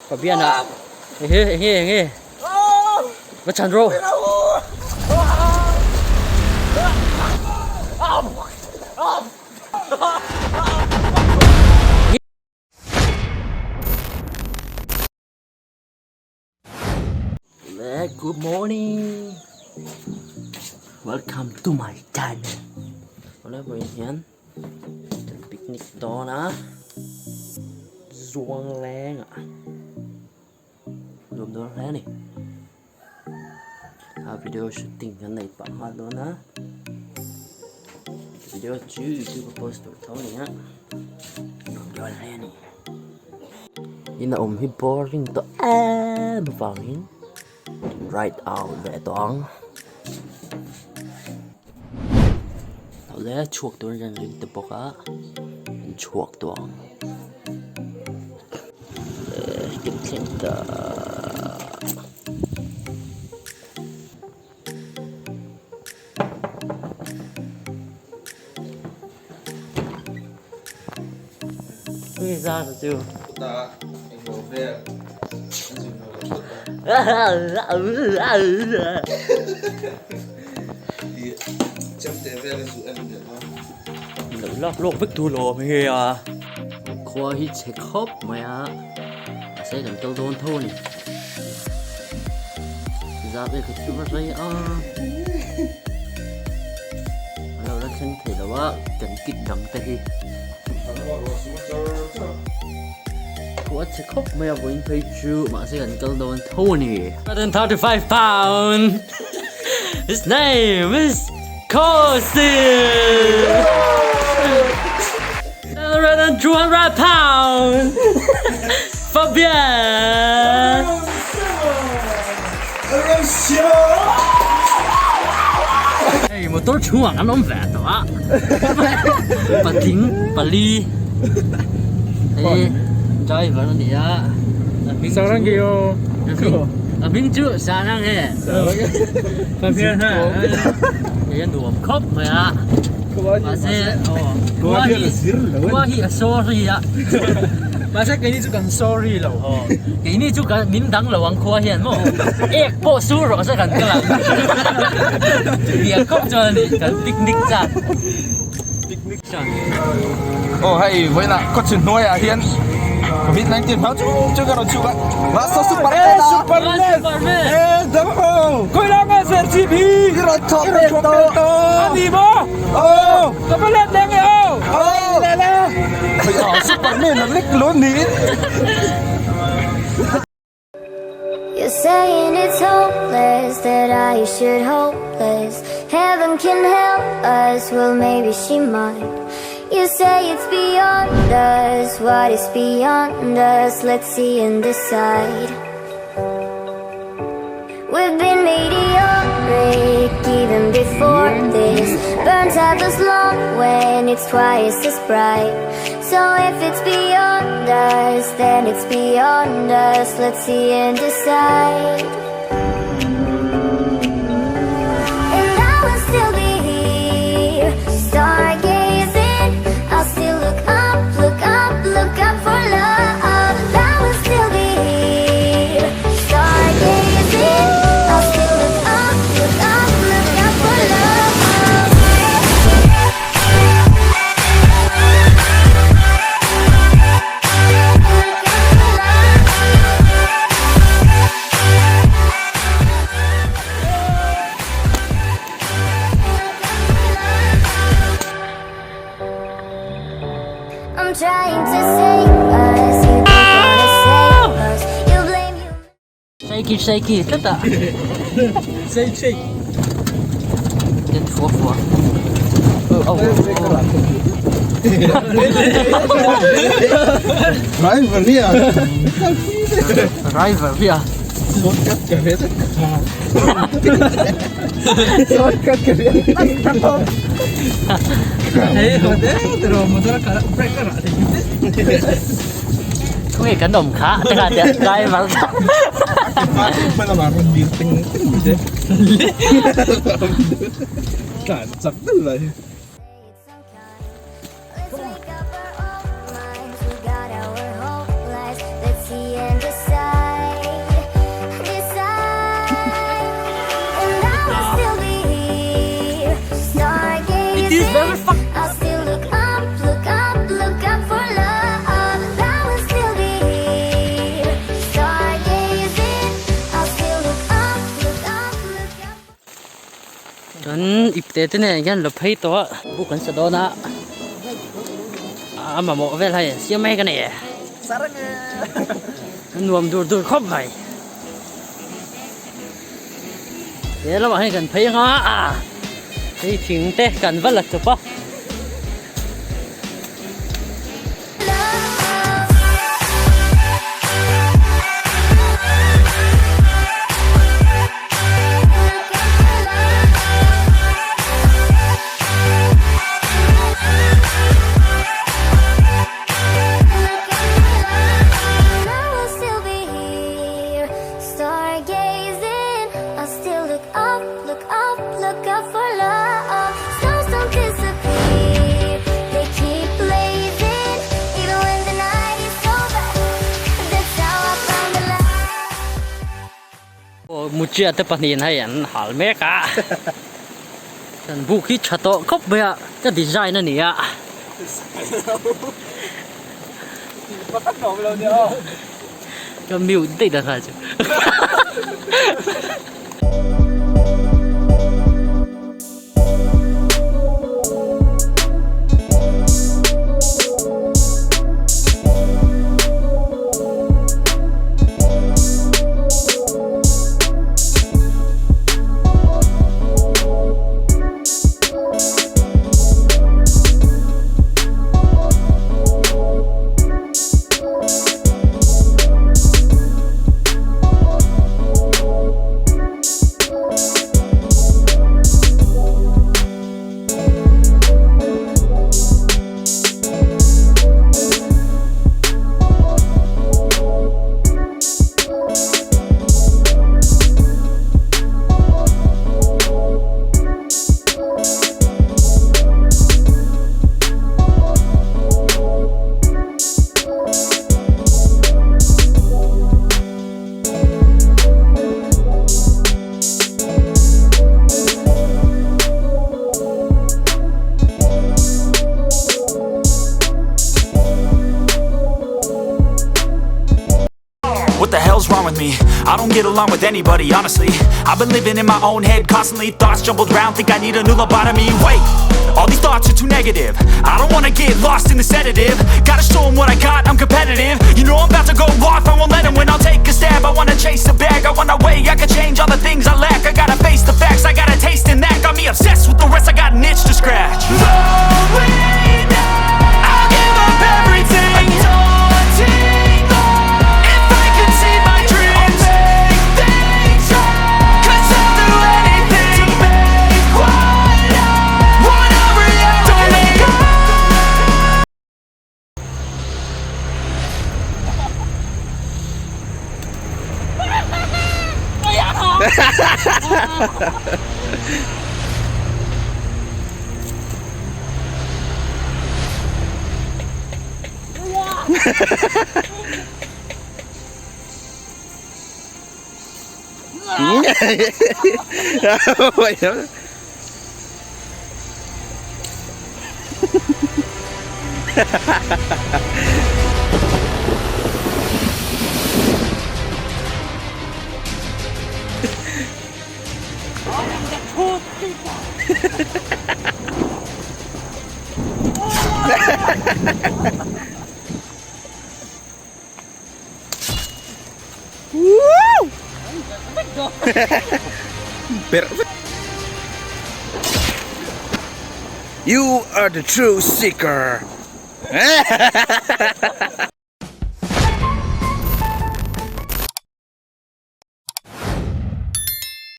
Pabian à. Nghe. Bắt chăn rô. Good morning. Welcome to my channel. Hôm nay mình hiện picnic đó nè. Ruộng leng ạ. Rùm đó leng này. Video shooting cái này bạn hoa đó nè. Video chứ YouTube post rồi thôi nè. Rùm đó leng này. Ini om hi boring to vangin. Right out về toán. Thảo lẽ chuộc toán rằng linh tập bọc á. Chuộc toán. Kiểm thiên tờ. Ui ra rồi chưa? Đã, anh ngồi về. Thì chấm té về là tụi em được không? Nữ lọc lộn vứt thua lồ mày à. Khoa hít sẽ khóc mày à. Sẽ cần câu đôn thôi nè. Ra về cái chú bắt đây à. Rồi nó khen thể là quá cần kích đắng tay. Khoa sẽ khóc mày à với phải chú mà sẽ cần câu đôn thôi nè. 135 pounds. His name is Kosil. 200 pounds. Fabian. Hey, một tổ chúa ăn ông vẹt đó. Bà kính, bà ly. Hey, chơi vào nó đi á. Sao đang kêu? Mình chưa sao năng hè. Fabian ha. Cái đồ khóc mày ạ. Mà sẽ quá hi sorry ạ. Mà sẽ cái này chú cần sorry lâu. Cái này chú cần mình đắng là hoàng khoa hiện mà. Ê, bộ số rồi sẽ cần cái là. Việc khóc cho nên cần picnic ra. Picnic ra. Hay với là có chuyện nói à Hiền. Biết nói tiền pháo chú cái đó chú ạ. Và sao Superman. Superman. Đâu. Coi là nghe RGB. Rồi chọn to. Đi bố. Có phải lên đen không? Lên. Bây giờ Superman nó lích luôn ní. You're saying it's hopeless, that I should hopeless. Heaven can help us, well maybe she might. You say it's beyond us, what is beyond us? Let's see and decide. We've been meteoric even before this. Burns out as long when it's twice as bright. So if it's beyond us, then it's beyond us. Let's see and decide. And I will still be here, stargazing. I'll still look up for love. I will still be here, stargazing. I'll still look up for love. I'm trying to save us. You don't wanna save us. You blame you. Shake it, tất cả. Shake. Đến phua. Driver đi à? Driver bia. Sốt cắt cà phê tất cả. Sốt cắt cà phê tất cả. Hey, hotel rồi motor cả break cả rồi. Không hề cắn đồng khá, tức là driver. Mana baru ting gitu. Kacak tuh lah. Let's wake up our old minds. We got our whole lives. Let's see and decide. very fuck. I'll still look up, look up, look up for love. That will still be here. Stargazing. I'll still look up, look up, look up. Kan ipte te ne gan lo phei to bu kan sa do na ama mo vel hai sia mai kan e sarang nuam dur dur khop hai ye lo hai kan phei nga phei thing te kan val chu pa một chia tới phần hiện hay anh hal mẹ cả cần vũ khí chặt to khóc bây giờ cái design nó nè cái miêu tích được hả chứ What the hell's wrong with me? I don't get along with anybody, honestly. I've been living in my own head constantly. Thoughts jumbled round, think I need a new lobotomy. Wait, all these thoughts are too negative. I don't wanna get lost in the sedative. Gotta show them what I got, I'm competitive. You know I'm about to go off, I won't let them win. I'll take a stab, I wanna chase a bag. I wanna weigh, I can change all the things I lack. I gotta face the facts, I got a taste in that. Got me obsessed with the rest, I got an itch to scratch. Slowing down, I'll give up everything. You are the true seeker.